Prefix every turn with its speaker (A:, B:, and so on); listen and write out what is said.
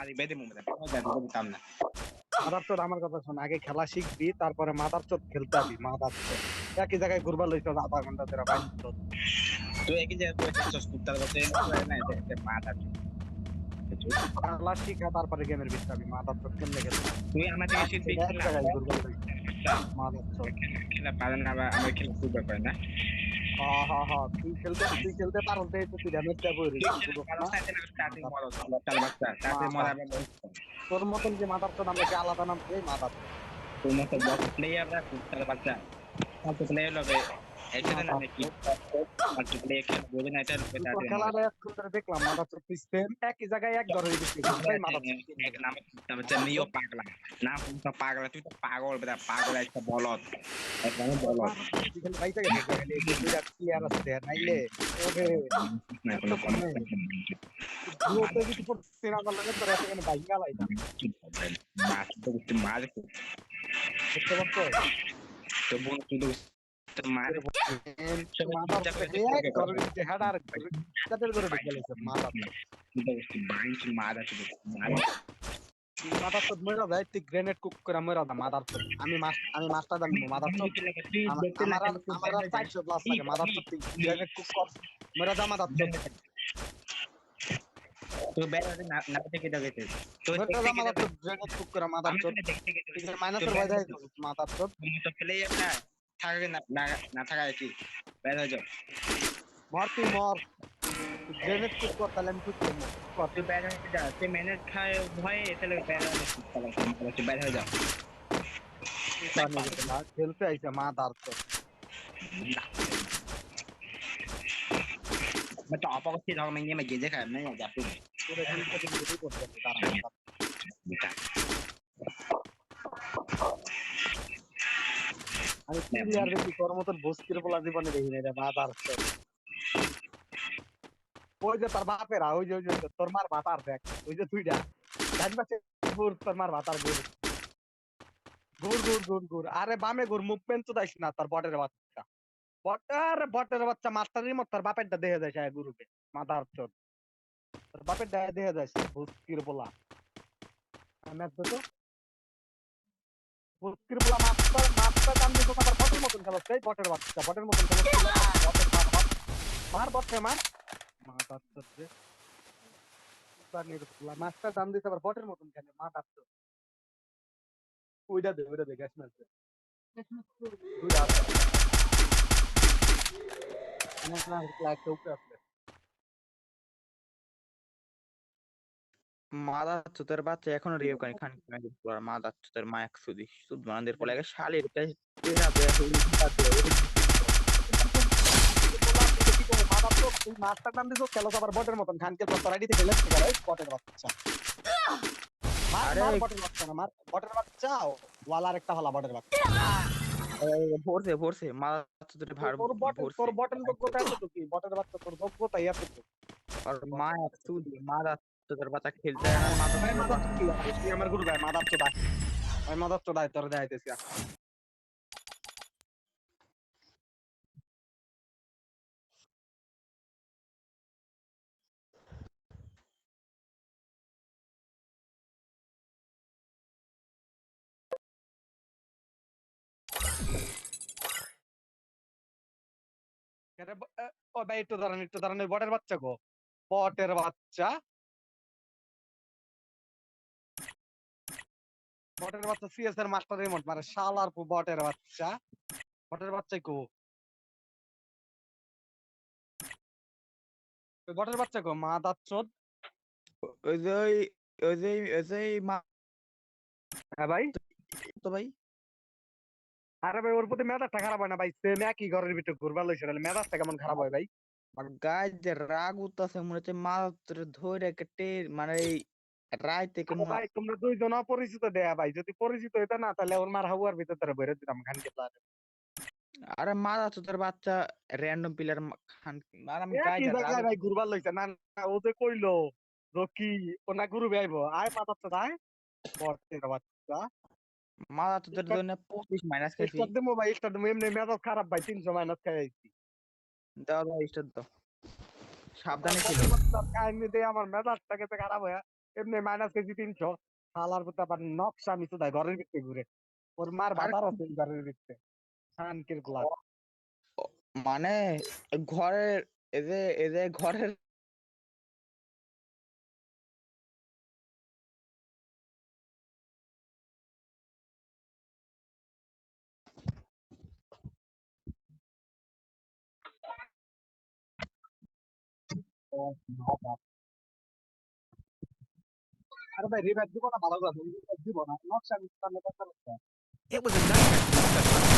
A: লাড়ি বেঁধে মুমে দিতাম না।
B: মাদার চোদ আমার কথা শোন, আগে খেলা শিখবি তারপরে মাদার চোদ খেলতে যাবি। মাদার চোদ একই জায়গায় ঘুরবার লইছ আধা ঘন্টা ধরে বাইন চোদ।
A: তুই একই জায়গায় বসে আছিস কুত্তার বাচ্চা না মাদার
B: খেলা শিখা তারপরে গেমের ভিতরে যাবি। মাদার চোদ কেমনে খেলতে
A: তুই আমার থেকে শিখবি
B: এক জায়গায় ঘুরবার লইছ মাদার চোদ।
A: খেলা পারে না আবার আমার খেলা খুব ব্যাপার না।
B: তুই খেলতে পারো তো, এই তো তুই ড্যামেজ দেবো না। তোর মতন যে মাদার চোদ আমরা কি আলাদা নাম? এই মাদার চোদ
A: তোর মতো প্লেয়ার না কুত্তার বাচ্চা কত প্লেয়ার হবে একসাথে না নাকি কত প্লেয়ার খেলা বোঝে না এটা রূপে তাদের
B: খেলাটা এখন ধরে দেখলাম মাদার চোদ সিস্টেম একই জায়গায় এক ধরে দিচ্ছি ভাই মাদার চোদ।
A: নাম কুত্তা বাচ্চা নিও পাগলা না কুত্তা পাগলা তুই তো পাগল বেটা পাগল একটা বলদ একদম বলদ
B: ভাই থেকে দুইটা প্লেয়ার আছে নাইলে ওরে গ্রুপে যদি পড়তে না লাগে তোর এখানে বাইঙ্গা লাইতাম
A: মাছ তো মাছ
B: বুঝতে পারছো?
A: তো বোন তুই তো মাছ
B: মাদার এক ধরে দিচ্ছে হেডার কাদের করে ঢুকেছে মাদার মাদার চোদ মরে যায় তুই গ্রেনেড কুক করে মরে যা মাদার চোদ। আমি মাস্টার জানি মাদার চোদ আমার 400 প্লাস লাগে মাদার চোদ তুই গ্রেনেড কুক কর মরে যা মাদার চোদ।
A: তো বেড়াতে না থেকে দেখে তো
B: মাদার চোদ গ্রেনেড কুক করে মাদার চোদ মাইনাসের ভয় দেয় মাদার চোদ
A: তো প্লেয়ার না থাকে না থাকা কি বের হয়ে যাও
B: মর তুই মর গ্রেনেড কুক কর তাহলে আমি কুক করবো
A: তুই বের হয়ে যা তুই ম্যানেজ খায় ভয়ে তাহলে বের হয়ে যাও
B: খেলতে আইছে মাদার চোদ
A: मैं तो आप को सीधा मैं ये मैं गेजे खाया मैं जा तू
B: তোর এখান থেকে ভিডিও করতে হবে দাঁড়া আমি প্লেয়ার দেখি তোর মতন বস্তির বলা জীবনে দেখি না রে মাদার চোদ। ওই যে তোর বাপেরা ওই যে তোর মার ভাতার দেখ ওই যে তুইটা ডান পাশে ঘুর তোর মার ভাতার ঘুর ঘুর আরে বামে ঘুর মুভমেন্ট তো দাইস না তোর বটের বাচ্চা বটের বাচ্চা মাস্টারের মত তোর বাপেরটা দেখে যায় গ্রুপে মাদার চোদ তোর বাপেরটা দেখে যায় বস্তির বলা ম্যাচ দেখো বস্তির বলা মাস্টার দাম দিয়ে তোমার বটের মতন খেলো সেই বটের বাচ্চা বটের মতন খেলো বটের মার বটে মার মাদার চোদ রে মাস্টার দাম দিতে আবার বটের মতন খেলে মাদার চোদ ওইটা দে গ্যাস মারছে
C: মাদার চোতের বাচ্চা এখনো রিও কানি খান মাদার চোতের মা 120 সুদ বানাদের পরে শালের কাছে
B: মাস্টার নাম দিছো খেলো আবার বটের মতন খানকে তোর আইডিতে খেলে বটের বাচ্চা বটের বাচ্চা না মার বটের বাচ্চা ওয়ালার একটা হলা বটের বাচ্চা
C: ভরছে মাদার চোতের ভার
B: তোর বটের যোগ্যতা আছে তো কি বটের বাচ্চা তোর যোগ্যতা আছে তো
C: আর মা 120 মাদার চোতের বাচ্চা খেলতে
B: আমার গুরু ভাই মাদার চোদা আমি মাদার চোদাই তোর দেখাইতেছি ও ভাই একটু দাঁড়ান বটের বাচ্চা গো বটের বাচ্চা সিএস এর মাস্টার রিমোট মারে শালার বটের বাচ্চা বটের বাচ্চা কো বটের বাচ্চা গো মাদার চোদ
C: ওই যে মা
B: হ্যাঁ ভাই
C: তো ভাই
B: আরে ভাই ওর প্রতি মেজাজটা খারাপ হয় না ভাই সেম একই ঘরের ভিতরে ঘুরবার লইছে মেজাজটা কেমন খারাপ হয় ভাই
C: গাছ যে রাগ উঠতেছে মনে হচ্ছে মাত্র ধরে কেটে মানে রাইতে
B: ভাই তোমরা দুইজন অপরিচিত দেয়া ভাই যদি পরিচিত হইতা না তাহলে ওর মার হাওয়ার ভিতর তারা বেরো দিতাম খানকে প্লারে
C: আরে মারা চোদার বাচ্চা র‍্যান্ডম প্লেয়ার খান আর আমি গাই
B: একই জায়গায় ভাই ঘুরবার লইছে না ও যে কইলো রকি ও না ঘুরু আইবো আয় মাথাতে দাই বটের বাচ্চা
C: মারা চোদার জন্য 25 মাইনাস খাইছি
B: স্টার দেমো ভাই স্টার দেমো এমনি মেজাজ খারাপ ভাই 300 মাইনাস খাইছি
C: দাও ভাই স্টার দাও সাবধানে ছিল
B: কাহিনী দিয়ে আমার মেজাজটা কেটে খারাপ হয়ে এমনি মাইনাস কেজি 300 শালার পুতে আবার নকশা মিশু দেয় ঘরের ভিতরে ঘুরে ওর মার
C: আর
B: বাজার আছে ঘরের ভিতরে শানকির পোলা
C: মানে ঘরের এই যে ঘরের
B: আরে ভাই রিভাইভ দিব না ভালো কথা রিভাইভ দিব না নকশা মিশু তাহলে কথা
D: It was a nightmare.